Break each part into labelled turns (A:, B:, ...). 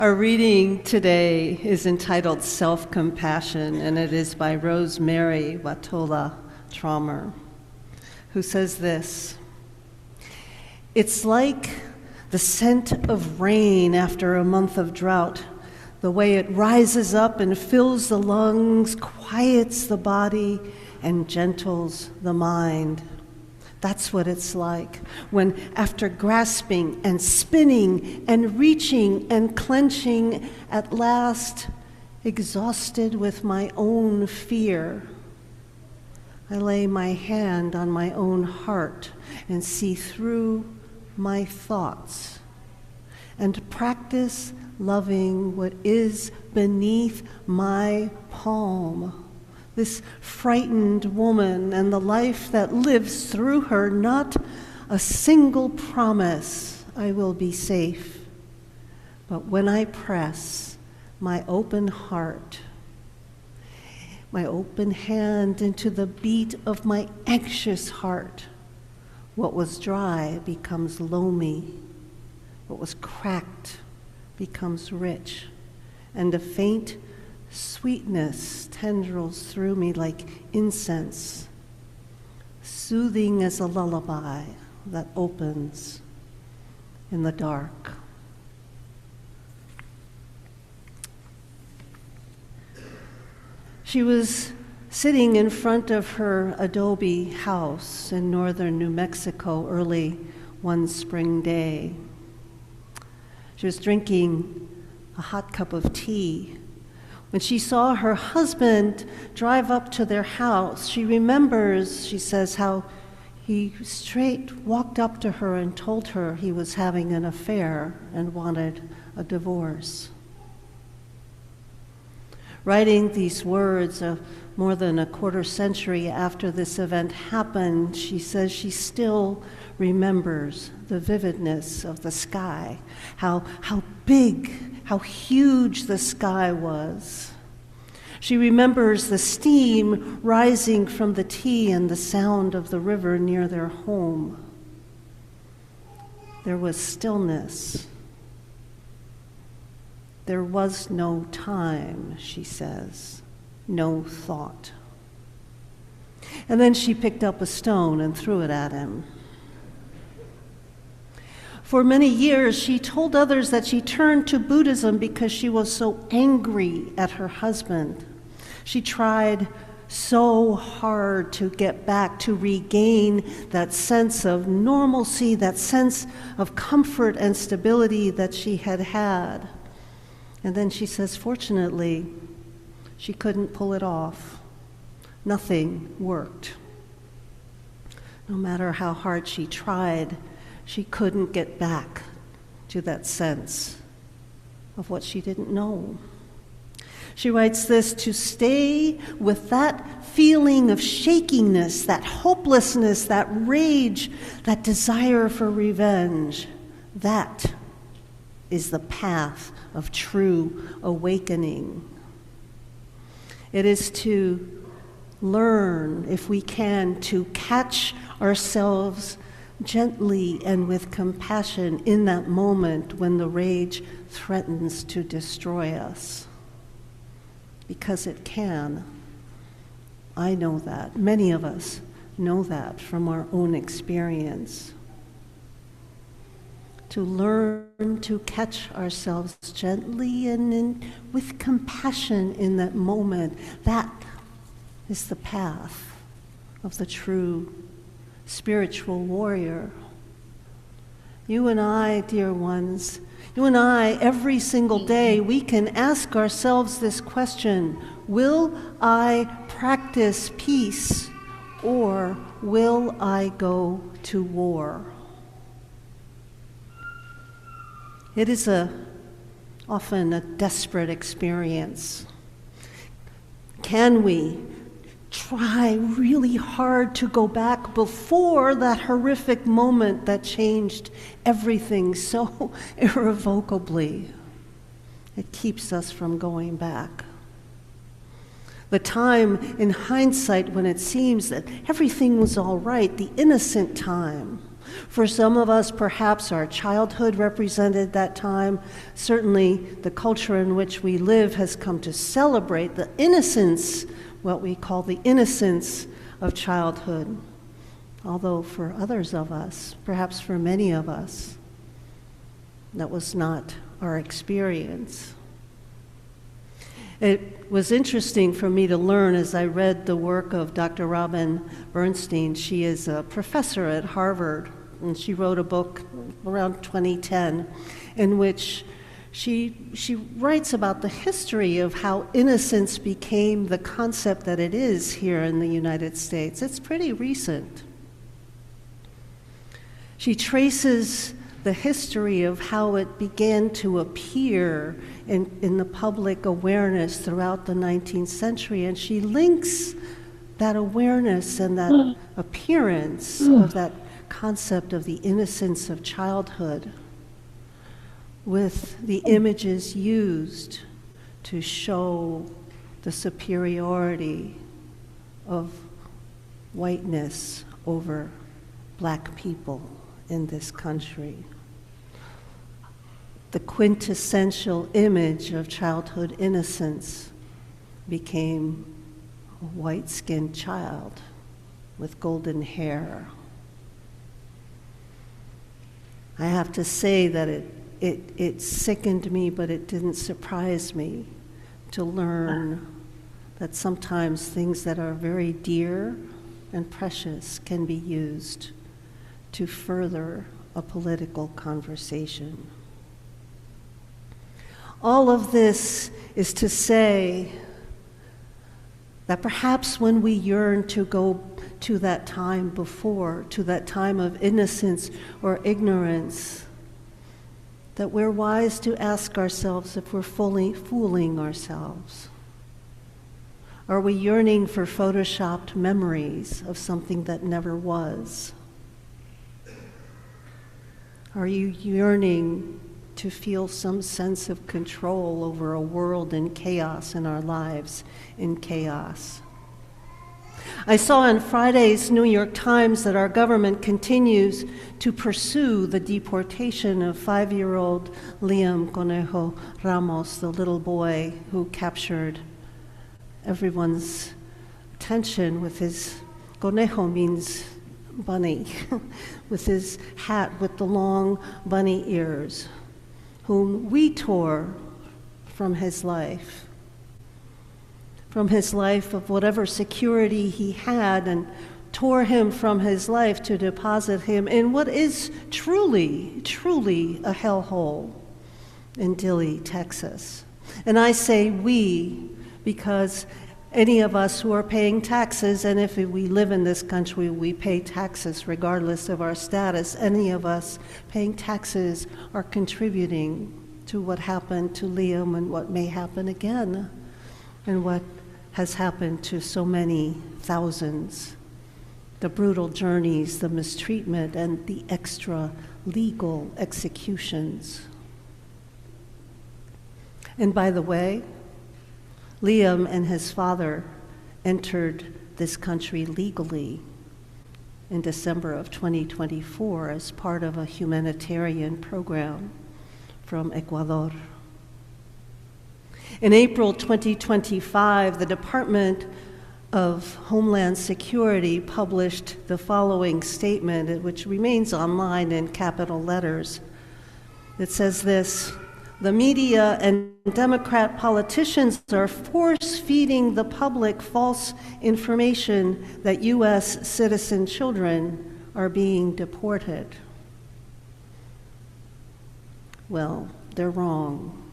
A: Our reading today is entitled Self-Compassion, and it is by Rosemary Watola Traumer, who says this: "It's like the scent of rain after a month of drought, the way it rises up and fills the lungs, quiets the body, and gentles the mind. That's what it's like when, after grasping and spinning and reaching and clenching, at last, exhausted with my own fear, I lay my hand on my own heart and see through my thoughts and practice loving what is beneath my palm. This frightened woman and the life that lives through her, not a single promise I will be safe. But when I press my open heart, my open hand into the beat of my anxious heart, what was dry becomes loamy, what was cracked becomes rich, and a faint sweetness tendrils through me like incense, soothing as a lullaby that opens in the dark." She was sitting in front of her adobe house in northern New Mexico early one spring day. She was drinking a hot cup of tea when she saw her husband drive up to their house. She remembers, she says, how he straight walked up to her and told her he was having an affair and wanted a divorce. Writing these words more than a quarter century after this event happened, she says she still remembers the vividness of the sky, how big, how huge the sky was. She remembers the steam rising from the tea and the sound of the river near their home. There was stillness. There was no time, she says, no thought. And then she picked up a stone and threw it at him. For many years, she told others that she turned to Buddhism because she was so angry at her husband. She tried so hard to get back, to regain that sense of normalcy, that sense of comfort and stability that she had had. And then she says, fortunately, she couldn't pull it off. Nothing worked. No matter how hard she tried, she couldn't get back to that sense of what she didn't know. She writes this: to stay with that feeling of shakiness, that hopelessness, that rage, that desire for revenge, that is the path of true awakening. It is to learn, if we can, to catch ourselves gently and with compassion in that moment when the rage threatens to destroy us. Because it can. I know that. Many of us know that from our own experience. To learn to catch ourselves gently and with compassion in that moment, that is the path of the true spiritual warrior. You and I, dear ones, you and I, every single day, we can ask ourselves this question: will I practice peace, or will I go to war? It is often a desperate experience. Can we try really hard to go back before that horrific moment that changed everything so irrevocably? It keeps us from going back. The time in hindsight when it seems that everything was all right, the innocent time, For some of us, perhaps our childhood represented that time. Certainly, the culture in which we live has come to celebrate the innocence, what we call the innocence of childhood. Although for others of us, perhaps for many of us, that was not our experience. It was interesting for me to learn as I read the work of Dr. Robin Bernstein. She is a professor at Harvard, and she wrote a book around 2010 in which she writes about the history of how innocence became the concept that it is here in the United States. It's pretty recent. She traces the history of how it began to appear in the public awareness throughout the 19th century, and she links that awareness and that appearance of that concept of the innocence of childhood with the images used to show the superiority of whiteness over black people in this country. The quintessential image of childhood innocence became a white-skinned child with golden hair. I have to say that it sickened me, but it didn't surprise me to learn that sometimes things that are very dear and precious can be used to further a political conversation. All of this is to say that perhaps when we yearn to go to that time before, to that time of innocence or ignorance, that we're wise to ask ourselves if we're fully fooling ourselves. Are we yearning for photoshopped memories of something that never was? Are you yearning to feel some sense of control over a world in chaos and our lives in chaos? I saw in Friday's New York Times that our government continues to pursue the deportation of 5-year-old Liam Conejo Ramos, the little boy who captured everyone's attention with his, conejo means bunny, with his hat with the long bunny ears, whom we tore from his life of whatever security he had, and tore him from his life to deposit him in what is truly, truly a hellhole in Dilley, Texas. And I say we because any of us who are paying taxes, and if we live in this country, we pay taxes regardless of our status, any of us paying taxes are contributing to what happened to Liam and what may happen again, and what has happened to so many thousands. The brutal journeys, the mistreatment, and the extra legal executions. And by the way, Liam and his father entered this country legally in December of 2024 as part of a humanitarian program from Ecuador. In April 2025, the Department of Homeland Security published the following statement, which remains online in capital letters. It says this: the media and Democrat politicians are force-feeding the public false information that U.S. citizen children are being deported. Well, they're wrong.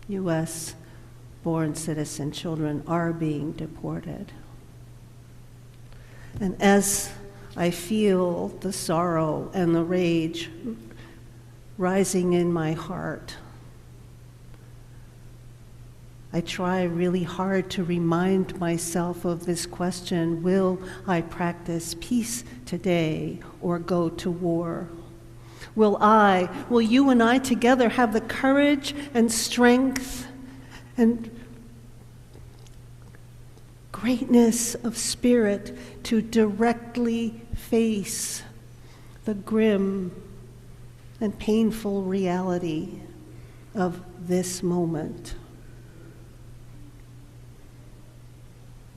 A: U.S.-born citizen children are being deported. And as I feel the sorrow and the rage rising in my heart, I try really hard to remind myself of this question: will I practice peace today or go to war? Will you and I together have the courage and strength and greatness of spirit to directly face the grim and painful reality of this moment.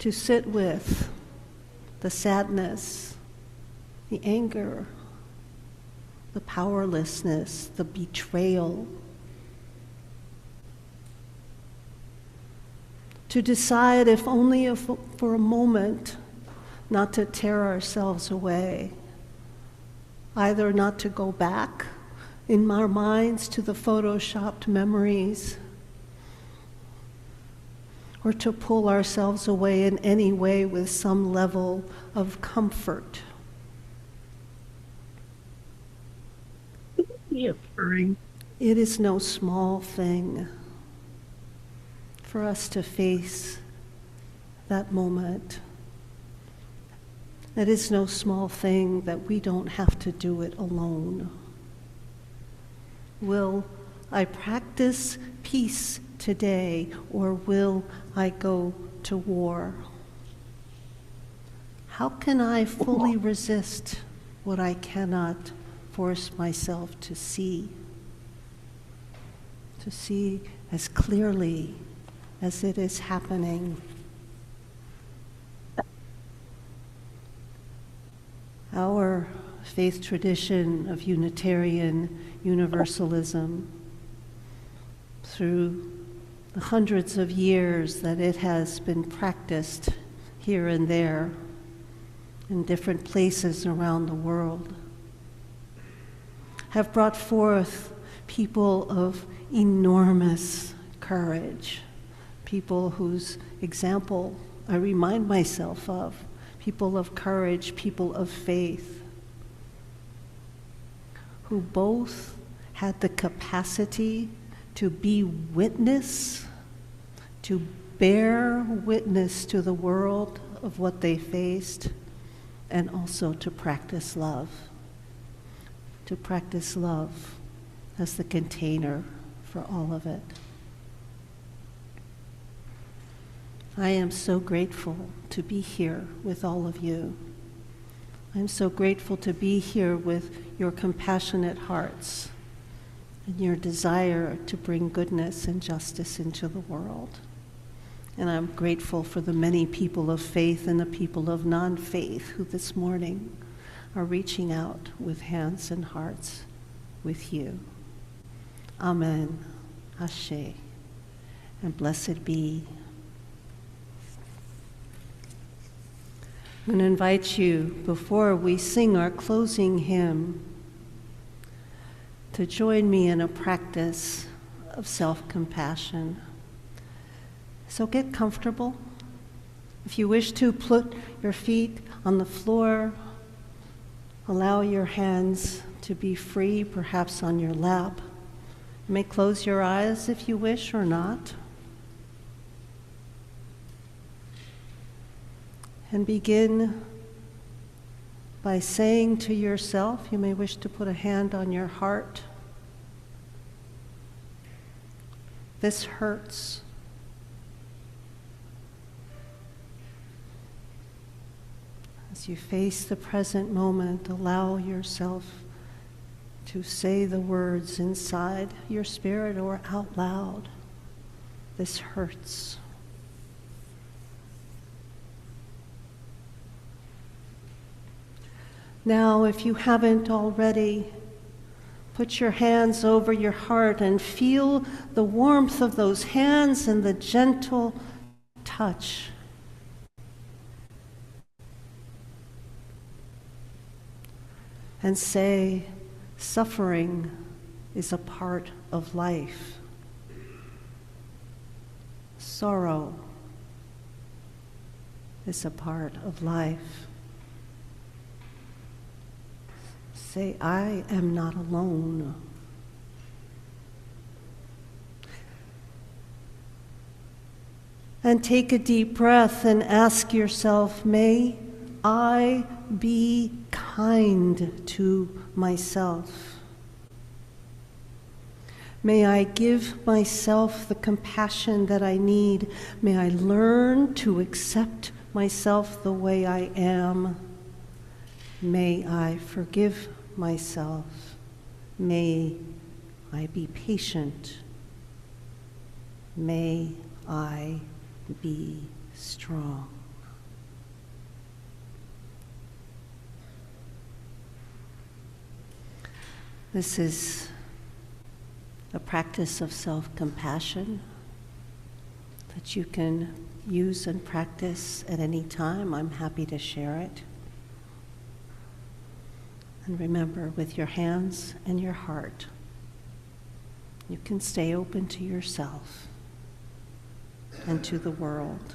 A: To sit with the sadness, the anger, the powerlessness, the betrayal. To decide, if only for a moment, not to tear ourselves away, either not to go back in our minds to the photoshopped memories, or to pull ourselves away in any way with some level of comfort. It is no small thing for us to face that moment. It is no small thing that we don't have to do it alone. Will I practice peace today, or will I go to war? How can I fully resist what I cannot force myself to see as clearly as it is happening? Our faith tradition of Unitarian Universalism, through the hundreds of years that it has been practiced here and there in different places around the world, have brought forth people of enormous courage, people whose example I remind myself of, people of courage, people of faith, who both had the capacity to be witness, to bear witness to the world of what they faced, and also to practice love as the container for all of it. I am so grateful to be here with all of you. I'm so grateful to be here with your compassionate hearts and your desire to bring goodness and justice into the world. And I'm grateful for the many people of faith and the people of non-faith who this morning are reaching out with hands and hearts with you. Amen. Ashe. And blessed be. I'm going to invite you, before we sing our closing hymn, to join me in a practice of self-compassion. So get comfortable. If you wish to, put your feet on the floor. Allow your hands to be free, perhaps on your lap. You may close your eyes if you wish or not. And begin by saying to yourself, you may wish to put a hand on your heart, this hurts. As you face the present moment, allow yourself to say the words inside your spirit or out loud. This hurts. Now, if you haven't already, put your hands over your heart and feel the warmth of those hands and the gentle touch. And say, suffering is a part of life. Sorrow is a part of life. Say, I am not alone. And take a deep breath and ask yourself, may I be kind to myself? May I give myself the compassion that I need? May I learn to accept myself the way I am? May I forgive myself. May I be patient. May I be strong. This is a practice of self-compassion that you can use and practice at any time. I'm happy to share it. And remember, with your hands and your heart, you can stay open to yourself and to the world.